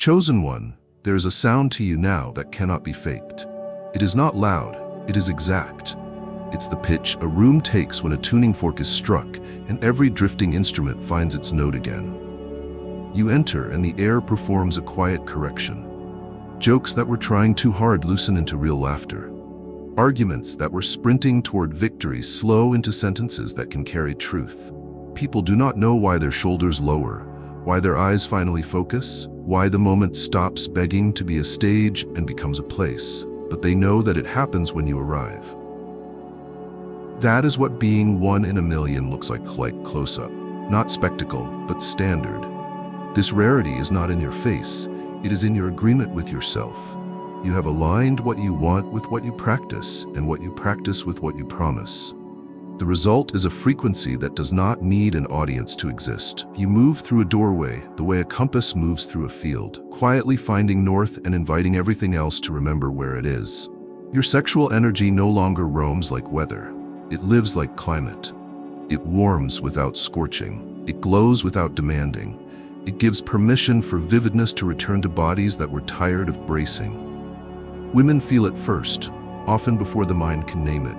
Chosen one, there is a sound to you now that cannot be faked. It is not loud, it is exact. It's the pitch a room takes when a tuning fork is struck and every drifting instrument finds its note again. You enter and the air performs a quiet correction. Jokes that were trying too hard loosen into real laughter. Arguments that were sprinting toward victory slow into sentences that can carry truth. People do not know why their shoulders lower, why their eyes finally focus, why the moment stops begging to be a stage and becomes a place, but they know that it happens when you arrive. That is what being one in a million looks like close-up. Not spectacle, but standard. This rarity is not in your face, it is in your agreement with yourself. You have aligned what you want with what you practice, and what you practice with what you promise. The result is a frequency that does not need an audience to exist. You move through a doorway, the way a compass moves through a field, quietly finding north and inviting everything else to remember where it is. Your sexual energy no longer roams like weather. It lives like climate. It warms without scorching. It glows without demanding. It gives permission for vividness to return to bodies that were tired of bracing. Women feel it first, often before the mind can name it.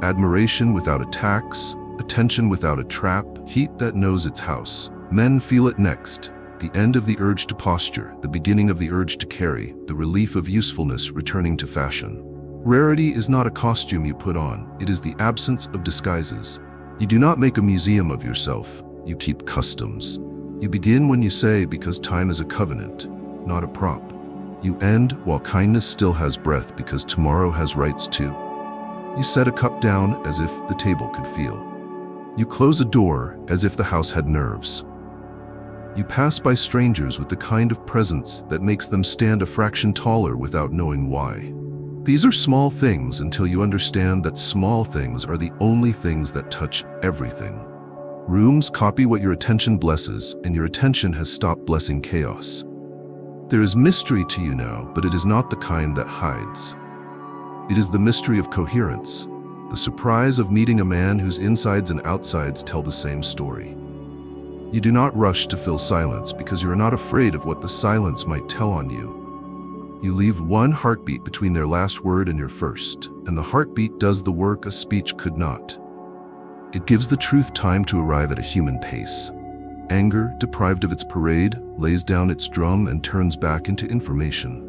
Admiration without a tax, attention without a trap, heat that knows its house. Men feel it next, the end of the urge to posture, the beginning of the urge to carry, the relief of usefulness returning to fashion. Rarity is not a costume you put on, it is the absence of disguises. You do not make a museum of yourself, you keep customs. You begin when you say because time is a covenant, not a prop. You end while kindness still has breath because tomorrow has rights too. You set a cup down as if the table could feel. You close a door as if the house had nerves. You pass by strangers with the kind of presence that makes them stand a fraction taller without knowing why. These are small things until you understand that small things are the only things that touch everything. Rooms copy what your attention blesses, and your attention has stopped blessing chaos. There is mystery to you now, but it is not the kind that hides. It is the mystery of coherence, the surprise of meeting a man whose insides and outsides tell the same story. You do not rush to fill silence because you are not afraid of what the silence might tell on you. You leave one heartbeat between their last word and your first, and the heartbeat does the work a speech could not. It gives the truth time to arrive at a human pace. Anger, deprived of its parade, lays down its drum and turns back into information.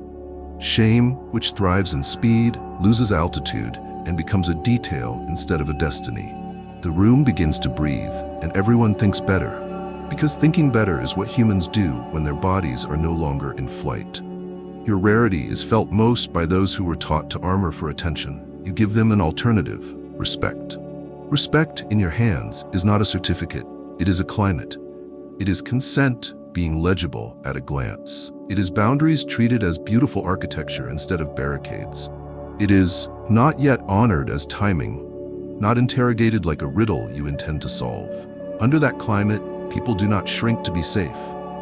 Shame, which thrives in speed, loses altitude and becomes a detail instead of a destiny. The room begins to breathe, and everyone thinks better, because thinking better is what humans do when their bodies are no longer in flight. Your rarity is felt most by those who were taught to armor for attention. You give them an alternative: respect. Respect in your hands is not a certificate, it is a climate. It is consent being legible at a glance. It is boundaries treated as beautiful architecture instead of barricades. It is not yet honored as timing, not interrogated like a riddle you intend to solve. Under that climate, people do not shrink to be safe.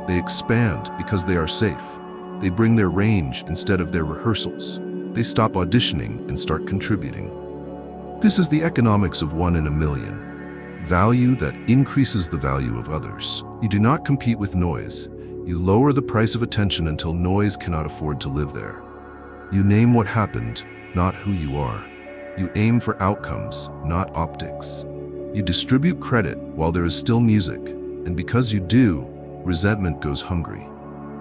They expand because they are safe. They bring their range instead of their rehearsals. They stop auditioning and start contributing. This is the economics of one in a million. Value that increases the value of others. You do not compete with noise. You lower the price of attention until noise cannot afford to live there. You name what happened, not who you are. You aim for outcomes, not optics. You distribute credit while there is still music, and because you do, resentment goes hungry.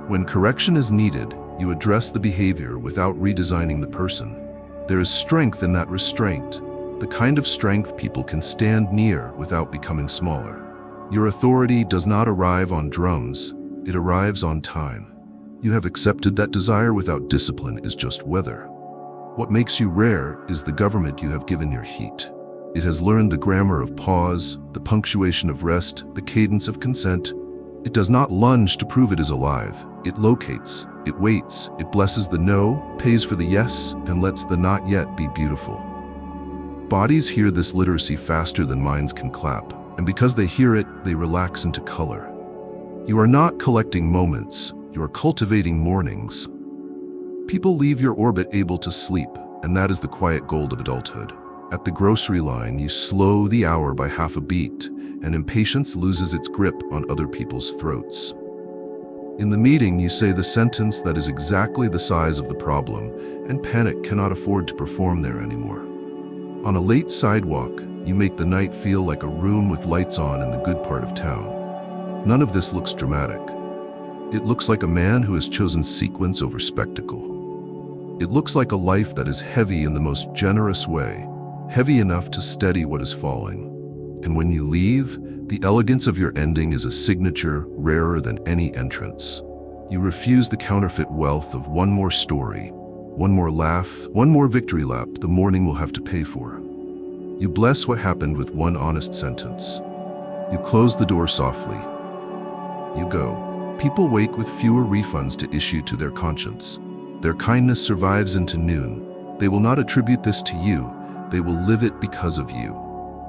When correction is needed, you address the behavior without redesigning the person. There is strength in that restraint, the kind of strength people can stand near without becoming smaller. Your authority does not arrive on drums, it arrives on time. You have accepted that desire without discipline is just weather. What makes you rare is the government you have given your heat. It has learned the grammar of pause, the punctuation of rest, the cadence of consent. It does not lunge to prove it is alive. It locates, it waits, it blesses the no, pays for the yes, and lets the not yet be beautiful. Bodies hear this literacy faster than minds can clap, and because they hear it, they relax into color. You are not collecting moments, you are cultivating mornings. People leave your orbit able to sleep, and that is the quiet gold of adulthood. At the grocery line, you slow the hour by half a beat, and impatience loses its grip on other people's throats. In the meeting, you say the sentence that is exactly the size of the problem, and panic cannot afford to perform there anymore. On a late sidewalk, you make the night feel like a room with lights on in the good part of town. None of this looks dramatic. It looks like a man who has chosen sequence over spectacle. It looks like a life that is heavy in the most generous way, heavy enough to steady what is falling. And when you leave, the elegance of your ending is a signature rarer than any entrance. You refuse the counterfeit wealth of one more story, one more laugh, one more victory lap the morning will have to pay for. You bless what happened with one honest sentence. You close the door softly. You go. People wake with fewer refunds to issue to their conscience. Their kindness survives into noon. They will not attribute this to you. They will live it because of you.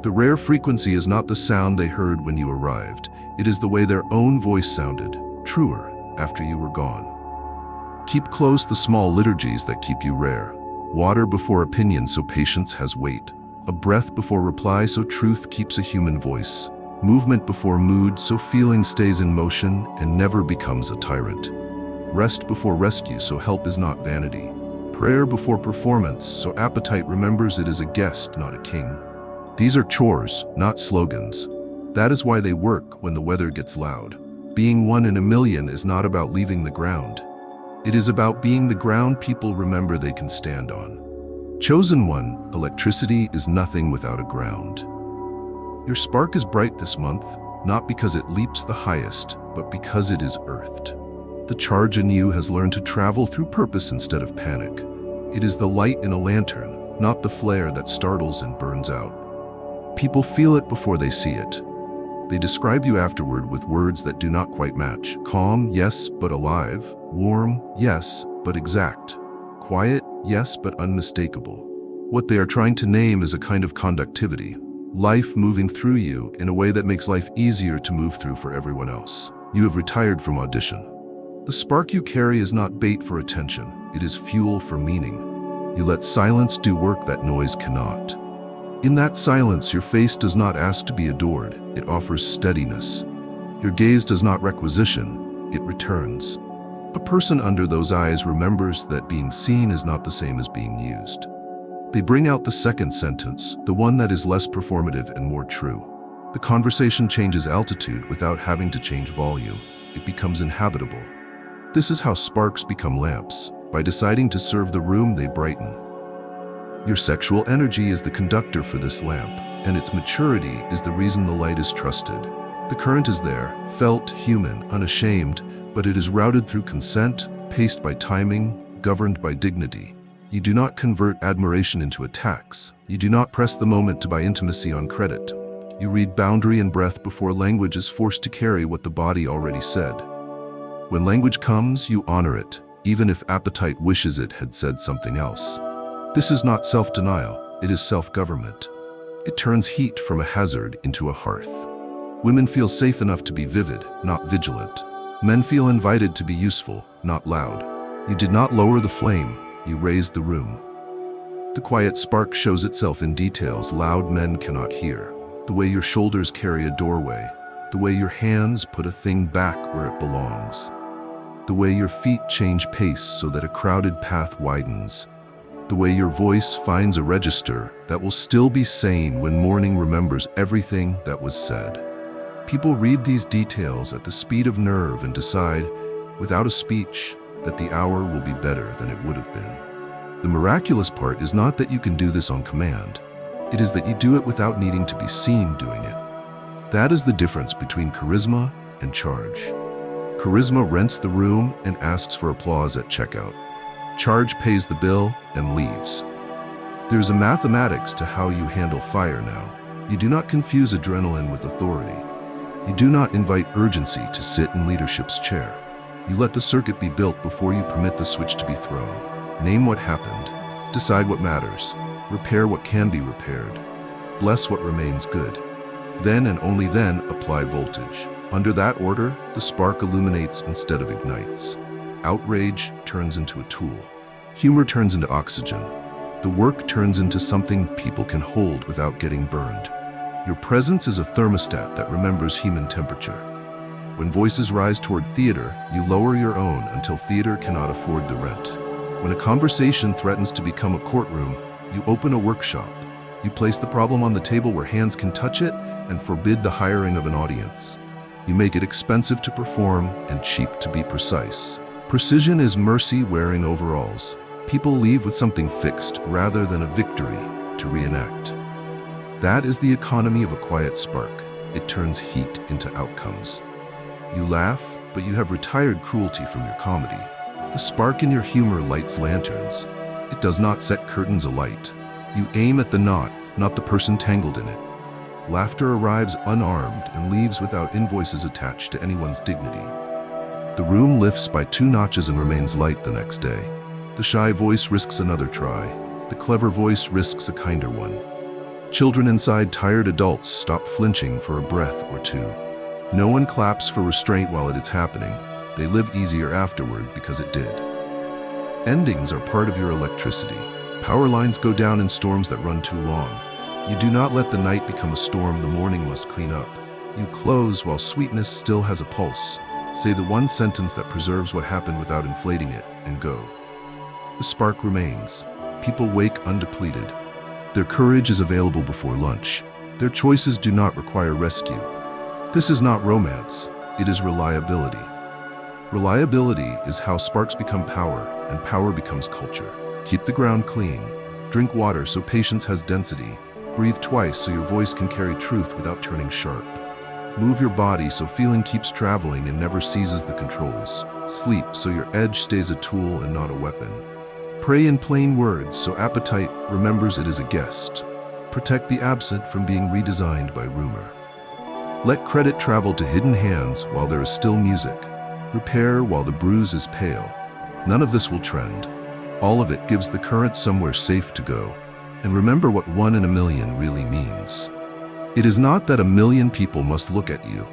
The rare frequency is not the sound they heard when you arrived. It is the way their own voice sounded, truer, after you were gone. Keep close the small liturgies that keep you rare. Water before opinion so patience has weight. A breath before reply so truth keeps a human voice. Movement before mood so feeling stays in motion and never becomes a tyrant. Rest before rescue so help is not vanity. Prayer before performance so appetite remembers it is a guest, not a king. These are chores, not slogans. That is why they work when the weather gets loud. Being one in a million is not about leaving the ground. It is about being the ground people remember they can stand on. Chosen one, electricity is nothing without a ground. Your spark is bright this month, not because it leaps the highest, but because it is earthed. The charge in you has learned to travel through purpose instead of panic. It is the light in a lantern, not the flare that startles and burns out. People feel it before they see it. They describe you afterward with words that do not quite match. Calm, yes, but alive. Warm, yes, but exact. Quiet, yes, but unmistakable. What they are trying to name is a kind of conductivity. Life moving through you in a way that makes life easier to move through for everyone else. You have retired from audition. The spark you carry is not bait for attention. It is fuel for meaning. You let silence do work that noise cannot. In that silence, your face does not ask to be adored, it offers steadiness. Your gaze does not requisition, it returns. A person under those eyes remembers that being seen is not the same as being used. They bring out the second sentence, the one that is less performative and more true. The conversation changes altitude without having to change volume. It becomes inhabitable. This is how sparks become lamps. By deciding to serve the room, they brighten. Your sexual energy is the conductor for this lamp, and its maturity is the reason the light is trusted. The current is there, felt, human, unashamed, but it is routed through consent, paced by timing, governed by dignity. You do not convert admiration into a tax. You do not press the moment to buy intimacy on credit. You read boundary and breath before language is forced to carry what the body already said. When language comes, you honor it, even if appetite wishes it had said something else. This is not self-denial, it is self-government. It turns heat from a hazard into a hearth. Women feel safe enough to be vivid, not vigilant. Men feel invited to be useful, not loud. You did not lower the flame, you raised the room. The quiet spark shows itself in details loud men cannot hear. The way your shoulders carry a doorway. The way your hands put a thing back where it belongs. The way your feet change pace so that a crowded path widens. The way your voice finds a register that will still be sane when morning remembers everything that was said. People read these details at the speed of nerve and decide, without a speech, that the hour will be better than it would have been. The miraculous part is not that you can do this on command. It is that you do it without needing to be seen doing it. That is the difference between charisma and charge. Charisma rents the room and asks for applause at checkout. Charge pays the bill and leaves. There is a mathematics to how you handle fire now. You do not confuse adrenaline with authority. You do not invite urgency to sit in leadership's chair. You let the circuit be built before you permit the switch to be thrown. Name what happened. Decide what matters. Repair what can be repaired. Bless what remains good. Then and only then apply voltage. Under that order, the spark illuminates instead of ignites. Outrage turns into a tool. Humor turns into oxygen. The work turns into something people can hold without getting burned. Your presence is a thermostat that remembers human temperature. When voices rise toward theater, you lower your own until theater cannot afford the rent. When a conversation threatens to become a courtroom, you open a workshop. You place the problem on the table where hands can touch it and forbid the hiring of an audience. You make it expensive to perform and cheap to be precise. Precision is mercy wearing overalls. People leave with something fixed rather than a victory to reenact. That is the economy of a quiet spark. It turns heat into outcomes. You laugh, but you have retired cruelty from your comedy. The spark in your humor lights lanterns. It does not set curtains alight. You aim at the knot, not the person tangled in it. Laughter arrives unarmed and leaves without invoices attached to anyone's dignity. The room lifts by 2 notches and remains light the next day. The shy voice risks another try. The clever voice risks a kinder one. Children inside tired adults stop flinching for a breath or two. No one claps for restraint while it is happening. They live easier afterward because it did. Endings are part of your electricity. Power lines go down in storms that run too long. You do not let the night become a storm the morning must clean up. You close while sweetness still has a pulse. Say the one sentence that preserves what happened without inflating it, and go. The spark remains. People wake undepleted. Their courage is available before lunch. Their choices do not require rescue. This is not romance, it is reliability. Reliability is how sparks become power, and power becomes culture. Keep the ground clean. Drink water so patience has density. Breathe twice so your voice can carry truth without turning sharp. Move your body so feeling keeps traveling and never seizes the controls. Sleep so your edge stays a tool and not a weapon. Pray in plain words so appetite remembers it is a guest. Protect the absent from being redesigned by rumor. Let credit travel to hidden hands while there is still music. Repair while the bruise is pale. None of this will trend. All of it gives the current somewhere safe to go. And remember what 1 in a million really means. It is not that 1,000,000 people must look at you.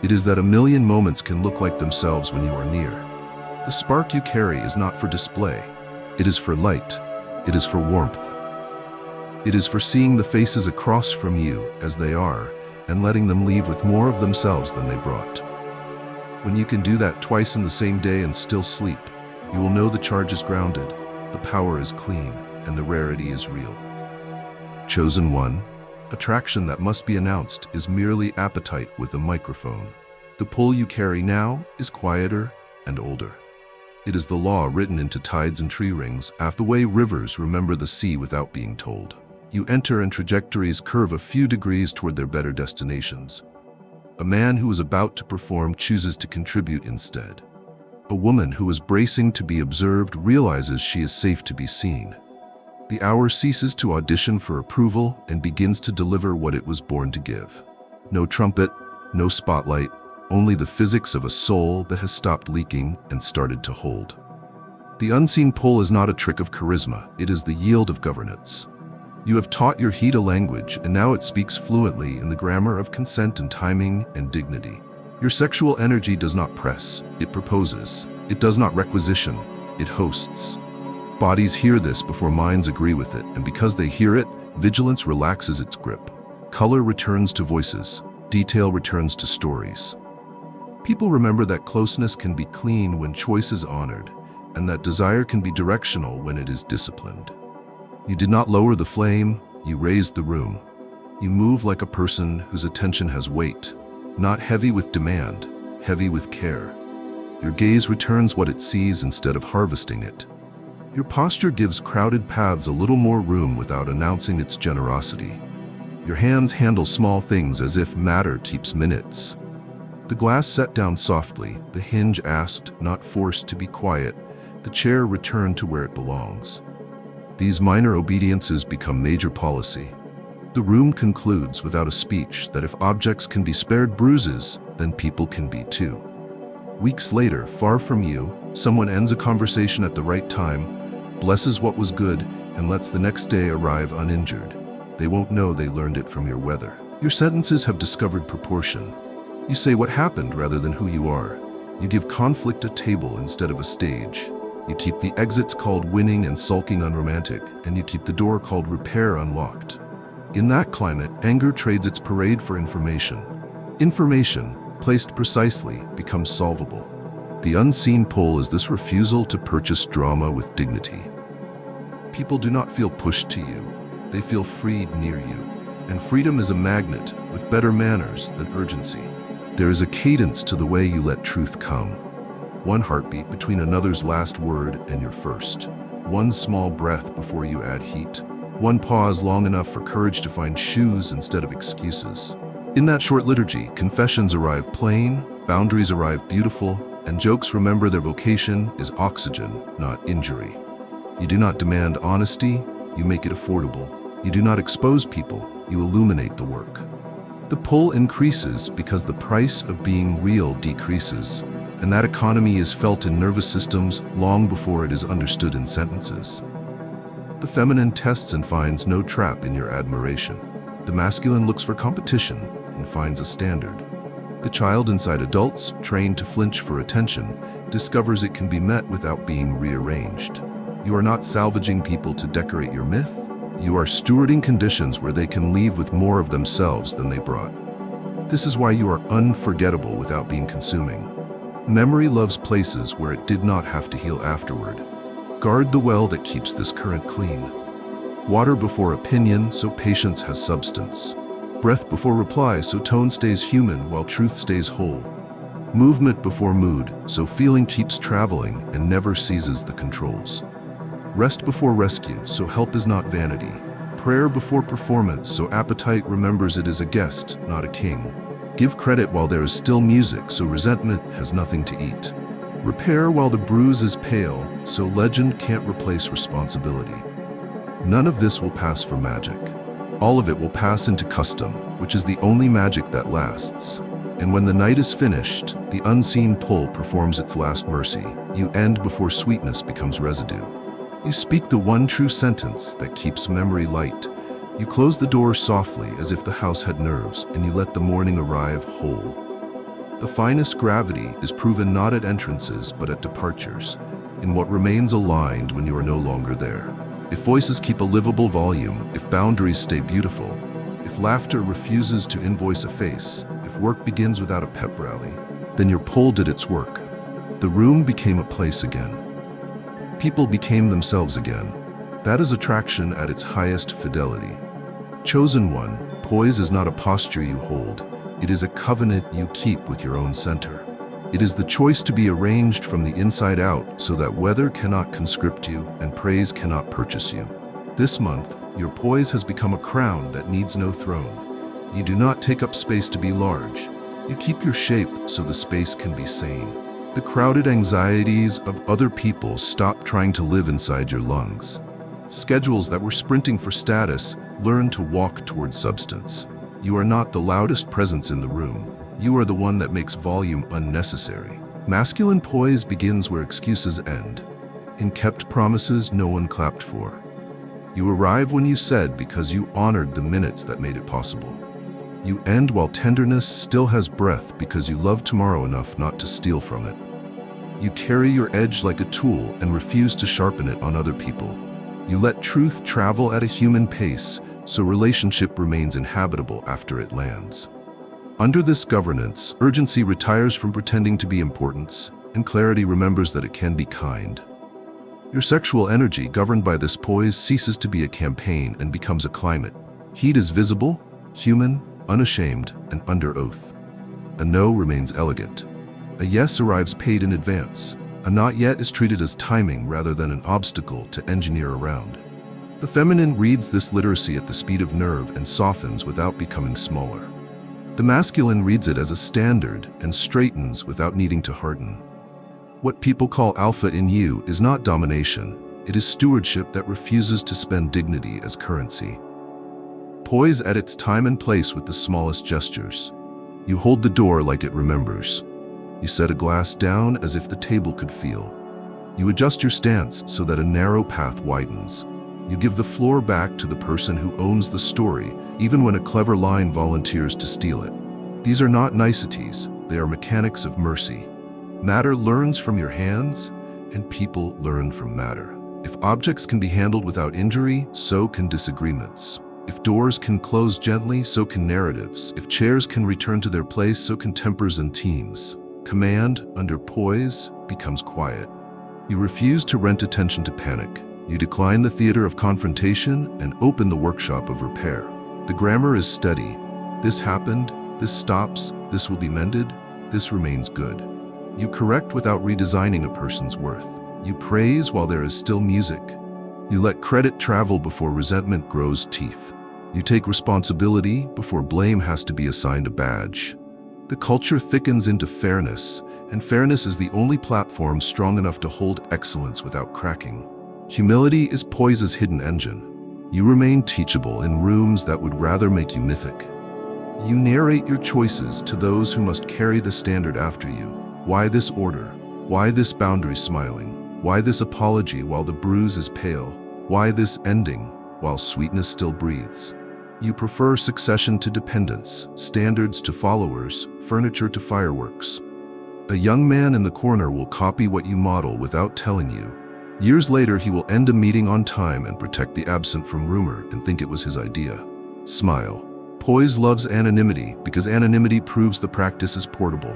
It is that 1,000,000 moments can look like themselves when you are near. The spark you carry is not for display. It is for light. It is for warmth. It is for seeing the faces across from you as they are and letting them leave with more of themselves than they brought. When you can do that twice in the same day and still sleep, you will know the charge is grounded, the power is clean, and the rarity is real. Chosen one, attraction that must be announced is merely appetite with a microphone. The pull you carry now is quieter and older. It is the law written into tides and tree rings, the way rivers remember the sea without being told. You enter and trajectories curve a few degrees toward their better destinations. A man who is about to perform chooses to contribute instead. A woman who is bracing to be observed realizes she is safe to be seen. The hour ceases to audition for approval and begins to deliver what it was born to give. No trumpet, no spotlight, only the physics of a soul that has stopped leaking and started to hold. The unseen pull is not a trick of charisma, it is the yield of governance. You have taught your heat a language, and now it speaks fluently in the grammar of consent and timing and dignity. Your sexual energy does not press, it proposes. It does not requisition, it hosts. Bodies hear this before minds agree with it, and because they hear it, vigilance relaxes its grip. Color returns to voices, detail returns to stories. People remember that closeness can be clean when choice is honored, and that desire can be directional when it is disciplined. You did not lower the flame, you raised the room. You move like a person whose attention has weight, not heavy with demand, heavy with care. Your gaze returns what it sees instead of harvesting it. Your posture gives crowded paths a little more room without announcing its generosity. Your hands handle small things as if matter keeps minutes. The glass set down softly, the hinge asked, not forced to be quiet, the chair returned to where it belongs. These minor obediences become major policy. The room concludes without a speech that if objects can be spared bruises, then people can be too. Weeks later, far from you, someone ends a conversation at the right time, blesses what was good, and lets the next day arrive uninjured. They won't know they learned it from your weather. Your sentences have discovered proportion. You say what happened rather than who you are. You give conflict a table instead of a stage. You keep the exits called winning and sulking unromantic, and you keep the door called repair unlocked. In that climate, anger trades its parade for information. Information, placed precisely, becomes solvable. The unseen pull is this refusal to purchase drama with dignity. People do not feel pushed to you, they feel freed near you. And freedom is a magnet with better manners than urgency. There is a cadence to the way you let truth come. One heartbeat between another's last word and your first. One small breath before you add heat. One pause long enough for courage to find shoes instead of excuses. In that short liturgy, confessions arrive plain, boundaries arrive beautiful, and jokes remember their vocation is oxygen, not injury. You do not demand honesty, you make it affordable. You do not expose people, you illuminate the work. The pull increases because the price of being real decreases, and that economy is felt in nervous systems long before it is understood in sentences. The feminine tests and finds no trap in your admiration. The masculine looks for competition and finds a standard. The child inside adults, trained to flinch for attention, discovers it can be met without being rearranged. You are not salvaging people to decorate your myth. You are stewarding conditions where they can leave with more of themselves than they brought. This is why you are unforgettable without being consuming. Memory loves places where it did not have to heal afterward. Guard the well that keeps this current clean. Water before opinion, so patience has substance. Breath before reply, so tone stays human while truth stays whole. Movement before mood, so feeling keeps traveling and never seizes the controls. Rest before rescue, so help is not vanity. Prayer before performance, so appetite remembers it is a guest, not a king. Give credit while there is still music, so resentment has nothing to eat. Repair while the bruise is pale, so legend can't replace responsibility. None of this will pass for magic. All of it will pass into custom, which is the only magic that lasts. And when the night is finished, the unseen pull performs its last mercy. You end before sweetness becomes residue. You speak the one true sentence that keeps memory light. You close the door softly as if the house had nerves, and you let the morning arrive whole. The finest gravity is proven not at entrances but at departures, in what remains aligned when you are no longer there. If voices keep a livable volume, if boundaries stay beautiful, if laughter refuses to invoice a face, if work begins without a pep rally, then your pull did its work. The room became a place again. People became themselves again. That is attraction at its highest fidelity. Chosen one, poise is not a posture you hold. It is a covenant you keep with your own center. It is the choice to be arranged from the inside out so that weather cannot conscript you and praise cannot purchase you. This month, your poise has become a crown that needs no throne. You do not take up space to be large. You keep your shape so the space can be sane. The crowded anxieties of other people stop trying to live inside your lungs. Schedules that were sprinting for status learn to walk toward substance. You are not the loudest presence in the room. You are the one that makes volume unnecessary. Masculine poise begins where excuses end. In kept promises no one clapped for. You arrive when you said because you honored the minutes that made it possible. You end while tenderness still has breath because you love tomorrow enough not to steal from it. You carry your edge like a tool and refuse to sharpen it on other people. You let truth travel at a human pace so relationship remains inhabitable after it lands. Under this governance, urgency retires from pretending to be importance, and clarity remembers that it can be kind. Your sexual energy, governed by this poise, ceases to be a campaign and becomes a climate. Heat is visible, human, unashamed, and under oath. A no remains elegant. A yes arrives paid in advance. A not yet is treated as timing rather than an obstacle to engineer around. The feminine reads this literacy at the speed of nerve and softens without becoming smaller. The masculine reads it as a standard and straightens without needing to harden. What people call alpha in you is not domination, it is stewardship that refuses to spend dignity as currency. Poise at its time and place with the smallest gestures. You hold the door like it remembers. You set a glass down as if the table could feel. You adjust your stance so that a narrow path widens. You give the floor back to the person who owns the story, even when a clever line volunteers to steal it. These are not niceties, they are mechanics of mercy. Matter learns from your hands, and people learn from matter. If objects can be handled without injury, so can disagreements. If doors can close gently, so can narratives. If chairs can return to their place, so can tempers and teams. Command, under poise, becomes quiet. You refuse to rent attention to panic. You decline the theater of confrontation and open the workshop of repair. The grammar is steady. This happened, this stops, this will be mended, this remains good. You correct without redesigning a person's worth. You praise while there is still music. You let credit travel before resentment grows teeth. You take responsibility before blame has to be assigned a badge. The culture thickens into fairness, and fairness is the only platform strong enough to hold excellence without cracking. Humility is poise's hidden engine. You remain teachable in rooms that would rather make you mythic. You narrate your choices to those who must carry the standard after you. Why this order? Why this boundary smiling? Why this apology while the bruise is pale? Why this ending while sweetness still breathes? You prefer succession to dependence, standards to followers, furniture to fireworks. A young man in the corner will copy what you model without telling you. Years later, he will end a meeting on time and protect the absent from rumor and think it was his idea. Smile. Poise loves anonymity because anonymity proves the practice is portable.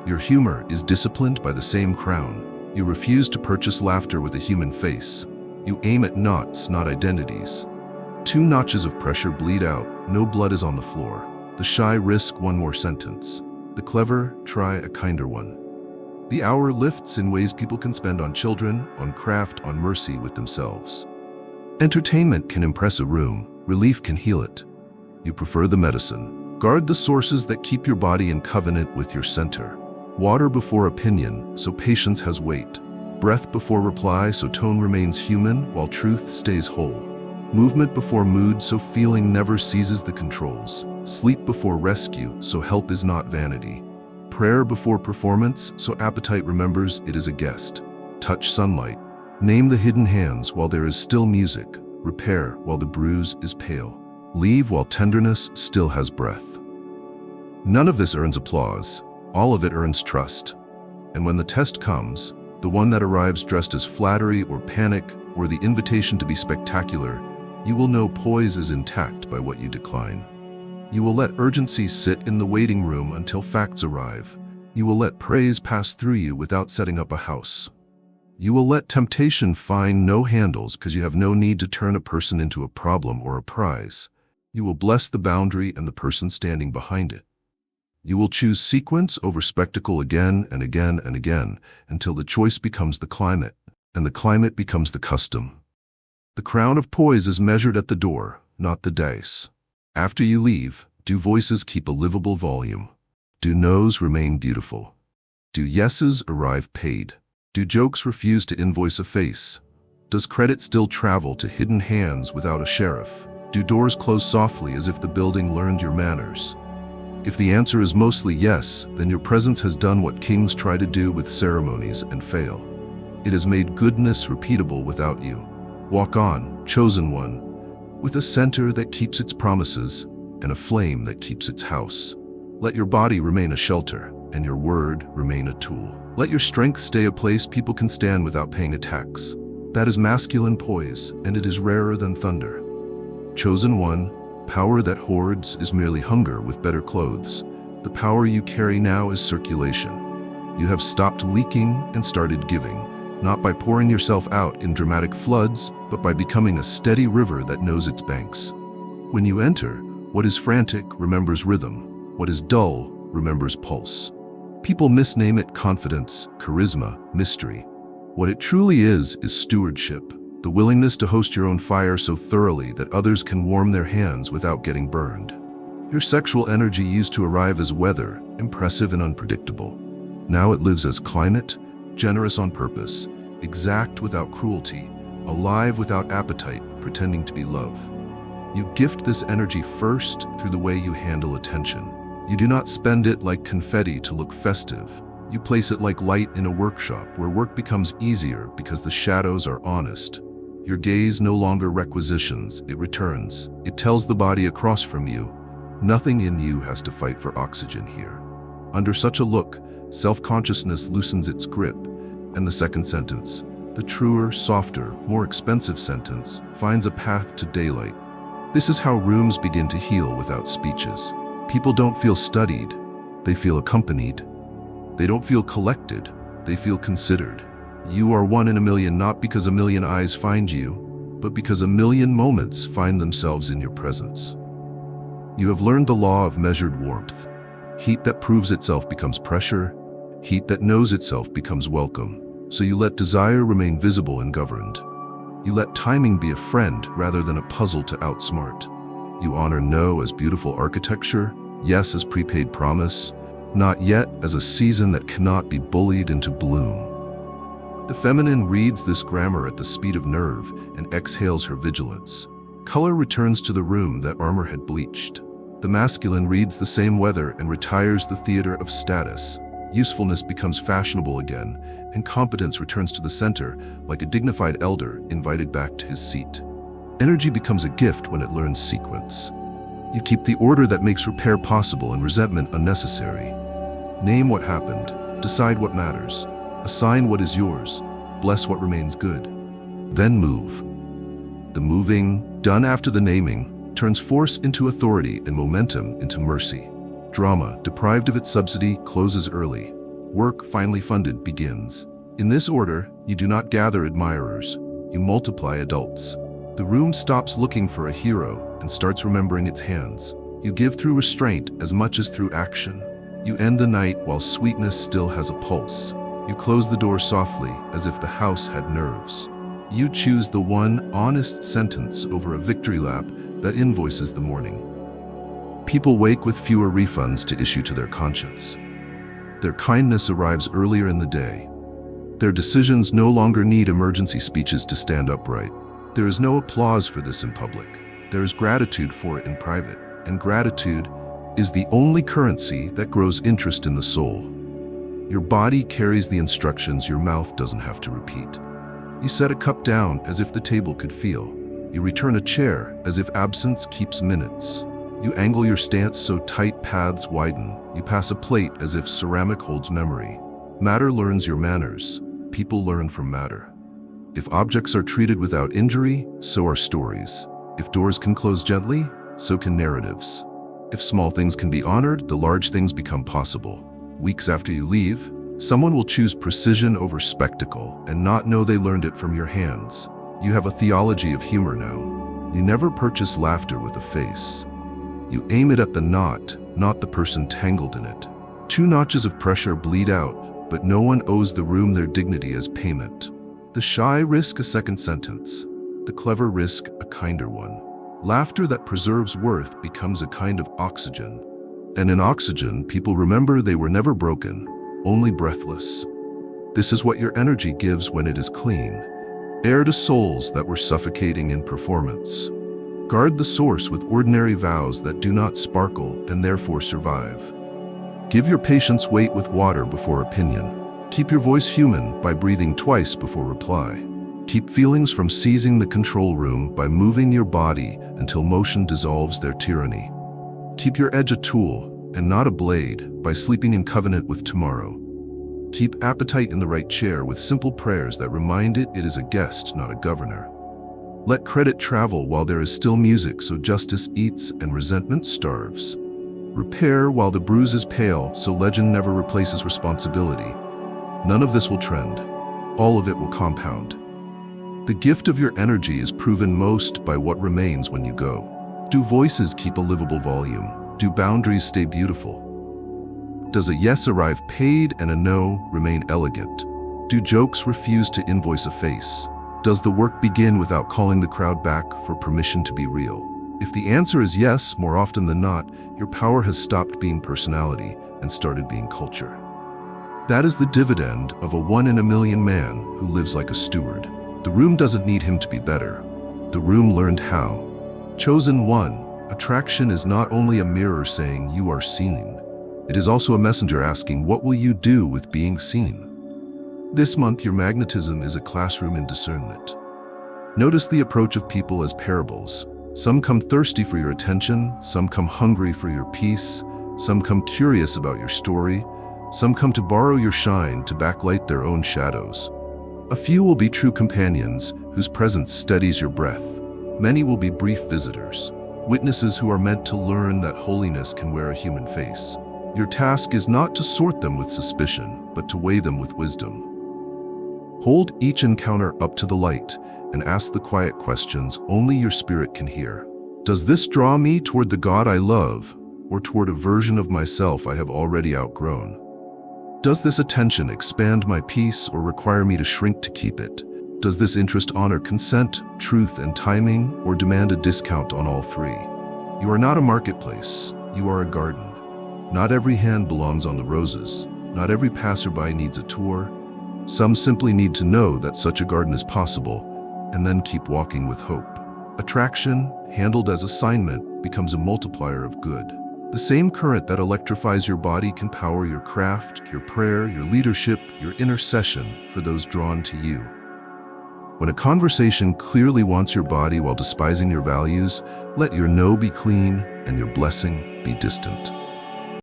Your humor is disciplined by the same crown. You refuse to purchase laughter with a human face. You aim at knots, not identities. 2 notches of pressure bleed out, no blood is on the floor. The shy risk one more sentence. The clever try a kinder one. The hour lifts in ways people can spend on children, on craft, on mercy with themselves. Entertainment can impress a room, relief can heal it. You prefer the medicine. Guard the sources that keep your body in covenant with your center. Water before opinion, so patience has weight. Breath before reply, so tone remains human while truth stays whole. Movement before mood, so feeling never seizes the controls. Sleep before rescue, so help is not vanity. Prayer before performance, so appetite remembers it is a guest. Touch sunlight. Name the hidden hands while there is still music. Repair while the bruise is pale. Leave while tenderness still has breath. None of this earns applause. All of it earns trust. And when the test comes, the one that arrives dressed as flattery or panic or the invitation to be spectacular, you will know poise is intact by what you decline. You will let urgency sit in the waiting room until facts arrive. You will let praise pass through you without setting up a house. You will let temptation find no handles because you have no need to turn a person into a problem or a prize. You will bless the boundary and the person standing behind it. You will choose sequence over spectacle again and again and again until the choice becomes the climate, and the climate becomes the custom. The crown of poise is measured at the door, not the dice. After you leave, do voices keep a livable volume? Do no's remain beautiful? Do yeses arrive paid? Do jokes refuse to invoice a face? Does credit still travel to hidden hands without a sheriff? Do doors close softly as if the building learned your manners? If the answer is mostly yes, then your presence has done what kings try to do with ceremonies and fail. It has made goodness repeatable without you. Walk on, chosen one, with a center that keeps its promises and a flame that keeps its house. Let your body remain a shelter and your word remain a tool. Let your strength stay a place people can stand without paying a tax. That is masculine poise, and it is rarer than thunder. Chosen one, power that hoards is merely hunger with better clothes. The power you carry now is circulation. You have stopped leaking and started giving. Not by pouring yourself out in dramatic floods, but by becoming a steady river that knows its banks. When you enter, what is frantic remembers rhythm. What is dull remembers pulse. People misname it confidence, charisma, mystery. What it truly is stewardship, the willingness to host your own fire so thoroughly that others can warm their hands without getting burned. Your sexual energy used to arrive as weather, impressive and unpredictable. Now it lives as climate, generous on purpose, exact without cruelty, alive without appetite, pretending to be love. You gift this energy first through the way you handle attention. You do not spend it like confetti to look festive. You place it like light in a workshop where work becomes easier because the shadows are honest. Your gaze no longer requisitions, it returns. It tells the body across from you, nothing in you has to fight for oxygen here. Under such a look, self-consciousness loosens its grip, and the second sentence, the truer, softer, more expensive sentence, finds a path to daylight. This is how rooms begin to heal without speeches. People don't feel studied, they feel accompanied. They don't feel collected, they feel considered. You are one in a million, not because a million eyes find you, but because a million moments find themselves in your presence. You have learned the law of measured warmth. Heat that proves itself becomes pressure. Heat that knows itself becomes welcome. So you let desire remain visible and governed. You let timing be a friend rather than a puzzle to outsmart. You honor no as beautiful architecture, yes as prepaid promise, not yet as a season that cannot be bullied into bloom. The feminine reads this grammar at the speed of nerve and exhales her vigilance. Color returns to the room that armor had bleached. The masculine reads the same weather and retires the theater of status. Usefulness becomes fashionable again, and competence returns to the center like a dignified elder invited back to his seat. Energy becomes a gift when it learns sequence. You keep the order that makes repair possible and resentment unnecessary. Name what happened, decide what matters, assign what is yours, bless what remains good. Then move. The moving, done after the naming, turns force into authority and momentum into mercy. Drama, deprived of its subsidy, closes early. Work, finally funded, begins. In this order, you do not gather admirers, you multiply adults. The room stops looking for a hero and starts remembering its hands. You give through restraint as much as through action. You end the night while sweetness still has a pulse. You close the door softly as if the house had nerves. You choose the one honest sentence over a victory lap that invoices the morning. People wake with fewer refunds to issue to their conscience. Their kindness arrives earlier in the day. Their decisions no longer need emergency speeches to stand upright. There is no applause for this in public. There is gratitude for it in private, and gratitude is the only currency that grows interest in the soul. Your body carries the instructions your mouth doesn't have to repeat. You set a cup down as if the table could feel. You return a chair as if absence keeps minutes. You angle your stance so tight paths widen. You pass a plate as if ceramic holds memory. Matter learns your manners. People learn from matter. If objects are treated without injury, so are stories. If doors can close gently, so can narratives. If small things can be honored, the large things become possible. Weeks after you leave, someone will choose precision over spectacle and not know they learned it from your hands. You have a theology of humor now. You never purchase laughter with a face. You aim it at the knot, not the person tangled in it. 2 notches of pressure bleed out, but no one owes the room their dignity as payment. The shy risk a second sentence. The clever risk a kinder one. Laughter that preserves worth becomes a kind of oxygen. And in oxygen, people remember they were never broken, only breathless. This is what your energy gives when it is clean. Air to souls that were suffocating in performance. Guard the source with ordinary vows that do not sparkle and therefore survive. Give your patience weight with water before opinion. Keep your voice human by breathing twice before reply. Keep feelings from seizing the control room by moving your body until motion dissolves their tyranny. Keep your edge a tool and not a blade by sleeping in covenant with tomorrow. Keep appetite in the right chair with simple prayers that remind it is a guest, not a governor. Let credit travel while there is still music so justice eats and resentment starves. Repair while the bruise is pale so legend never replaces responsibility. None of this will trend. All of it will compound. The gift of your energy is proven most by what remains when you go. Do voices keep a livable volume? Do boundaries stay beautiful? Does a yes arrive paid and a no remain elegant? Do jokes refuse to invoice a face? Does the work begin without calling the crowd back for permission to be real? If the answer is yes, more often than not, your power has stopped being personality and started being culture. That is the dividend of a 1 in a million man who lives like a steward. The room doesn't need him to be better. The room learned how. Chosen one, attraction is not only a mirror saying you are seen. It is also a messenger asking, what will you do with being seen? This month, your magnetism is a classroom in discernment. Notice the approach of people as parables. Some come thirsty for your attention, some come hungry for your peace, some come curious about your story, some come to borrow your shine to backlight their own shadows. A few will be true companions whose presence steadies your breath. Many will be brief visitors. witnesses who are meant to learn that holiness can wear a human face. Your task is not to sort them with suspicion, but to weigh them with wisdom. Hold each encounter up to the light and ask the quiet questions only your spirit can hear. Does this draw me toward the God I love, or toward a version of myself I have already outgrown? Does this attention expand my peace or require me to shrink to keep it? Does this interest honor consent, truth, and timing, or demand a discount on all three? You are not a marketplace, you are a garden. Not every hand belongs on the roses. Not every passerby needs a tour. Some simply need to know that such a garden is possible, and then keep walking with hope. Attraction, handled as assignment, becomes a multiplier of good. The same current that electrifies your body can power your craft, your prayer, your leadership, your intercession for those drawn to you. When a conversation clearly wants your body while despising your values, let your no be clean and your blessing be distant.